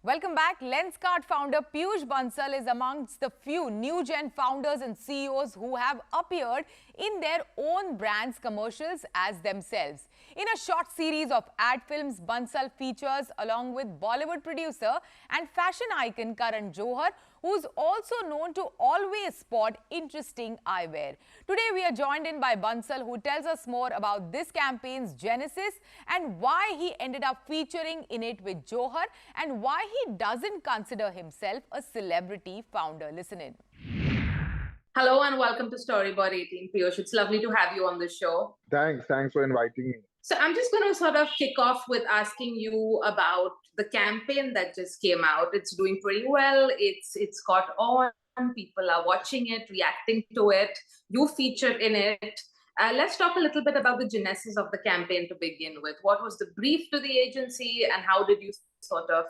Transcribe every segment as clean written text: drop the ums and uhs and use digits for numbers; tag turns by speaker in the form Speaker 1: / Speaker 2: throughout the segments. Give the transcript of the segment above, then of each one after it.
Speaker 1: Welcome back. Lenskart founder Peyush Bansal is amongst the few new-gen founders and CEOs who have appeared in their own brand's commercials as themselves. In a short series of ad films, Bansal features along with Bollywood producer and fashion icon Karan Johar, who's also known to always spot interesting eyewear. Today, we are joined in by Bansal, who tells us more about this campaign's genesis and why he ended up featuring in it with Johar and why he doesn't consider himself a celebrity founder. Listen in.
Speaker 2: Hello and welcome to Storyboard 18, Peyush. It's lovely to have you on the show.
Speaker 3: Thanks for inviting me.
Speaker 2: So I'm just going to sort of kick off with asking you about the campaign that just came out. It's doing pretty well. It's caught on. People are watching it, reacting to it. You featured in it. Let's talk a little bit about the genesis of the campaign to begin with. What was the brief to the agency and how did you sort of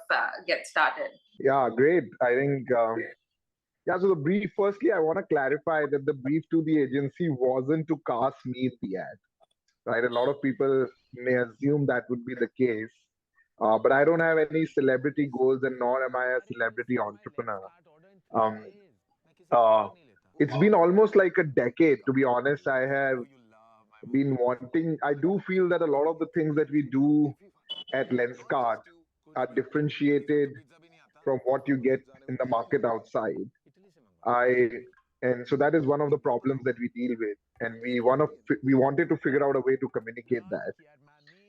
Speaker 2: get started?
Speaker 3: Yeah, great. I think, so the brief, firstly, I want to clarify that the brief to the agency wasn't to cast me in the ad, right? A lot of people may assume that would be the case, but I don't have any celebrity goals and nor am I a celebrity entrepreneur. It's been almost like a decade, to be honest. I have been wanting, I do feel that a lot of the things that we do at Lenskart are differentiated from what you get in the market outside. And so that is one of the problems that we deal with, and we wanted to figure out a way to communicate that.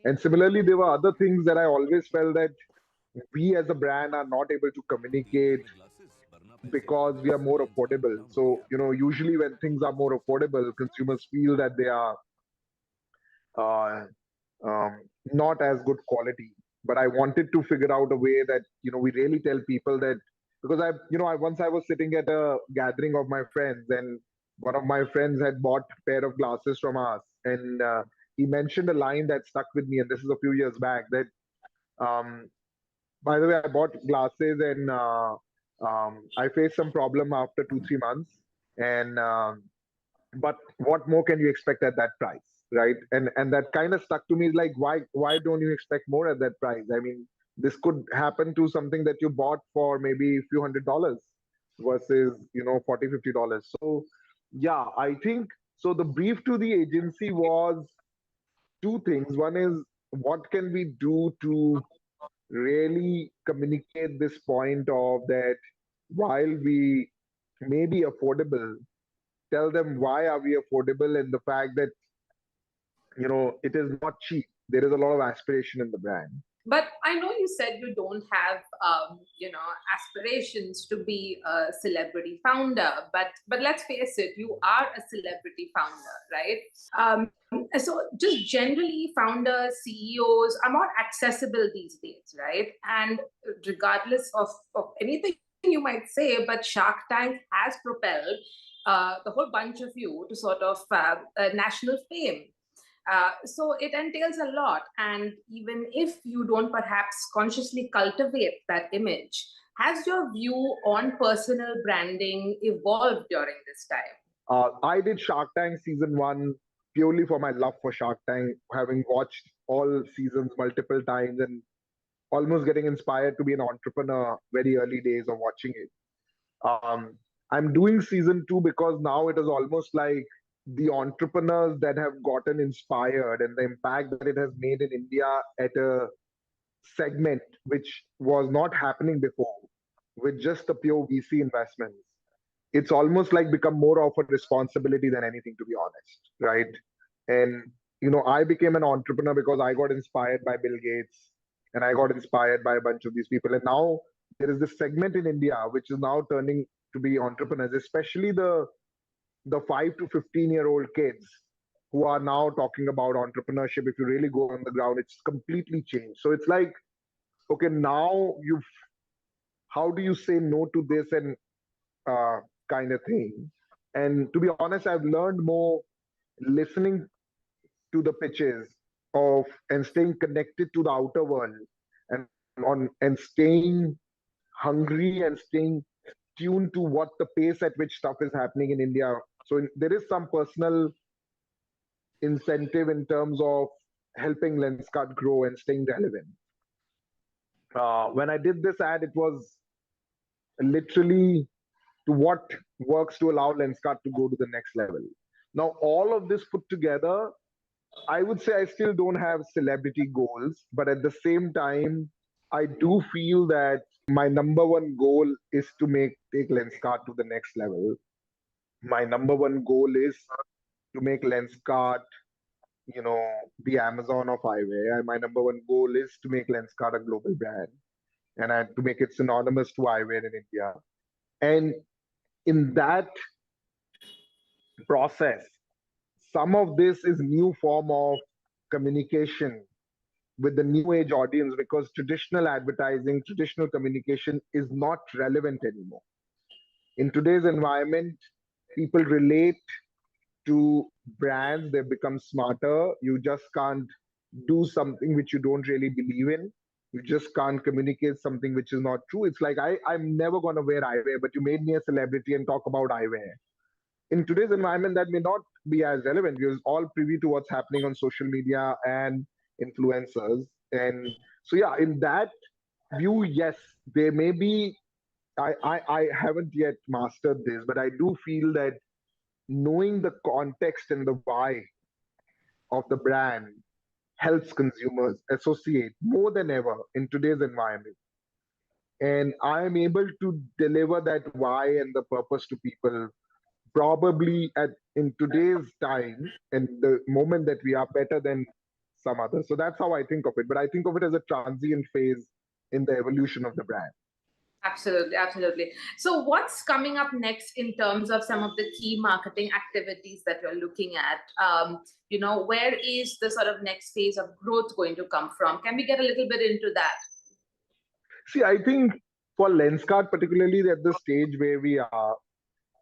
Speaker 3: And similarly, there were other things that I always felt that we as a brand are not able to communicate because we are more affordable. So, usually when things are more affordable, consumers feel that they are not as good quality. But I wanted to figure out a way that, we really tell people that, because once I was sitting at a gathering of my friends and one of my friends had bought a pair of glasses from us, and he mentioned a line that stuck with me, and this is a few years back, that, by the way, I bought glasses and I faced some problem after 2-3 months, and but what more can you expect at that price, right? And that kind of stuck to me, like, why don't you expect more at that price? I mean, this could happen to something that you bought for maybe a few $100s versus, $40-50. So yeah, I think so. The brief to the agency was two things. One is, what can we do to really communicate this point of that while we may be affordable, tell them why are we affordable, and the fact that, it is not cheap. There is a lot of aspiration in the brand.
Speaker 2: But I know you said you don't have, aspirations to be a celebrity founder. But let's face it, you are a celebrity founder, right? So just generally, founders, CEOs are more accessible these days, right? And regardless of anything you might say, but Shark Tank has propelled the whole bunch of you to sort of national fame. So it entails a lot. And even if you don't perhaps consciously cultivate that image, has your view on personal branding evolved during this time?
Speaker 3: I did Shark Tank season 1 purely for my love for Shark Tank, having watched all seasons multiple times and almost getting inspired to be an entrepreneur very early days of watching it. I'm doing season 2 because now it is almost like the entrepreneurs that have gotten inspired and the impact that it has made in India at a segment which was not happening before with just the pure VC investments. It's almost like become more of a responsibility than anything, to be honest, right? And, I became an entrepreneur because I got inspired by Bill Gates and I got inspired by a bunch of these people. And now there is this segment in India which is now turning to be entrepreneurs, especially the 5 to 15-year-old kids who are now talking about entrepreneurship. If you really go on the ground, it's completely changed. So it's like, okay, now how do you say no to this and kind of thing? And to be honest, I've learned more listening to the pitches and staying connected to the outer world and staying hungry and staying tuned to what the pace at which stuff is happening in India. So there is some personal incentive in terms of helping Lenskart grow and staying relevant. When I did this ad, it was literally to what works to allow Lenskart to go to the next level. Now, all of this put together, I would say I still don't have celebrity goals, but at the same time, I do feel that my number one goal is to take Lenskart to the next level. My number one goal is to make Lenskart, the Amazon of eyewear. And my number one goal is to make Lenskart a global brand and to make it synonymous to eyewear in India. And in that process, some of this is new form of communication with the new age audience because traditional advertising, traditional communication is not relevant anymore. In today's environment, people relate to brands, they've become smarter. You just can't do something which you don't really believe in. You just can't communicate something which is not true. It's like I'm never gonna wear eyewear, but you made me a celebrity and talk about eyewear. In today's environment, that may not be as relevant. You're all privy to what's happening on social media and influencers. And so yeah, in that view, yes, there may be I haven't yet mastered this, but I do feel that knowing the context and the why of the brand helps consumers associate more than ever in today's environment. And I am able to deliver that why and the purpose to people probably in today's time and the moment that we are better than some others. So that's how I think of it. But I think of it as a transient phase in the evolution of the brand.
Speaker 2: Absolutely, absolutely. So what's coming up next in terms of some of the key marketing activities that you're looking at? Where is the sort of next phase of growth going to come from? Can we get a little bit into that?
Speaker 3: See, I think for Lenskart, particularly at the stage where we are,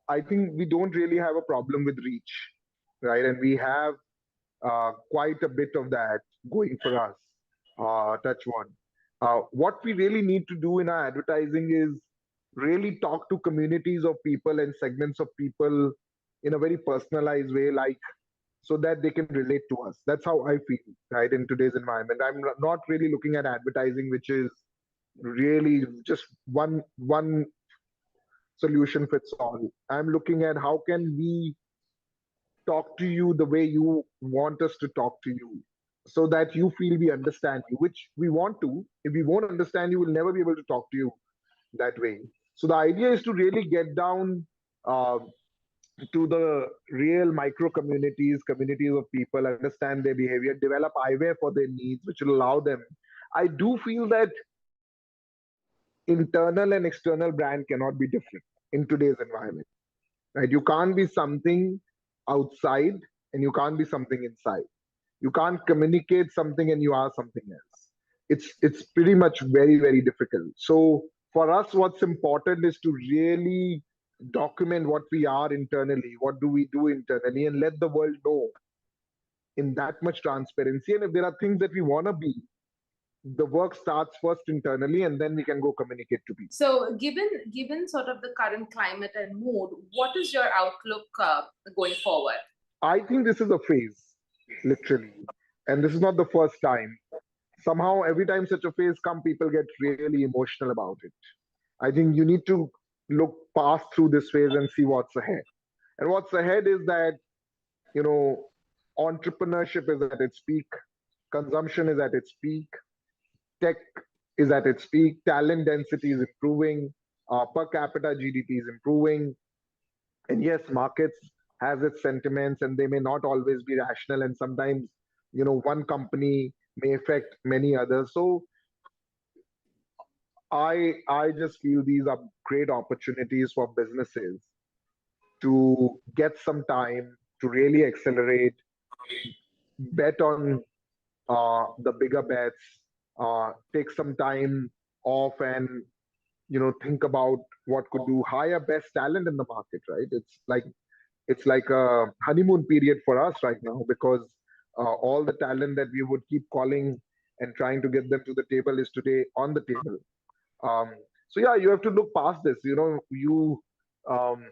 Speaker 3: I think we don't really have a problem with reach, right? And we have quite a bit of that going for us. Touch one. What we really need to do in our advertising is really talk to communities of people and segments of people in a very personalized way, like so that they can relate to us. That's how I feel, right? In today's environment, I'm not really looking at advertising, which is really just one solution fits all. I'm looking at how can we talk to you the way you want us to talk to you so that you feel we understand you, which we want to. If we won't understand you, we'll never be able to talk to you that way. So the idea is to really get down uh, to the real micro communities of people, understand their behavior, develop eyewear for their needs, which will allow them. I do feel that internal and external brand cannot be different in today's environment, right? You can't be something outside and you can't be something inside. You can't communicate something and you are something else. It's pretty much very difficult. So for us, what's important is to really document what we are internally, what do we do internally, and let the world know in that much transparency. And if there are things that we want to be, the work starts first internally and then we can go communicate to people.
Speaker 2: So given sort of the current climate and mood, what is your outlook going forward?
Speaker 3: I think this is a phase, literally. And this is not the first time. Somehow, every time such a phase comes, people get really emotional about it. I think you need to look past through this phase and see what's ahead. And what's ahead is that, entrepreneurship is at its peak, consumption is at its peak, tech is at its peak, talent density is improving, per capita GDP is improving. And yes, markets has its sentiments and they may not always be rational. And sometimes, one company may affect many others. So I just feel these are great opportunities for businesses to get some time to really accelerate, bet on the bigger bets, take some time off and think about what could do, hire best talent in the market, right? It's like a honeymoon period for us right now because all the talent that we would keep calling and trying to get them to the table is today on the table. Um, so yeah, you have to look past this. Um,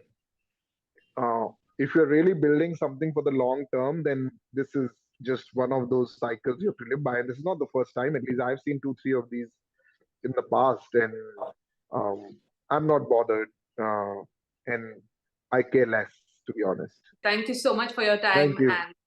Speaker 3: if you're really building something for the long term, then this is just one of those cycles you have to live by. And this is not the first time. At least I've seen two, three of these in the past, and I'm not bothered, and I care less, to be honest.
Speaker 2: Thank you so much for your time
Speaker 3: Thank you.
Speaker 2: and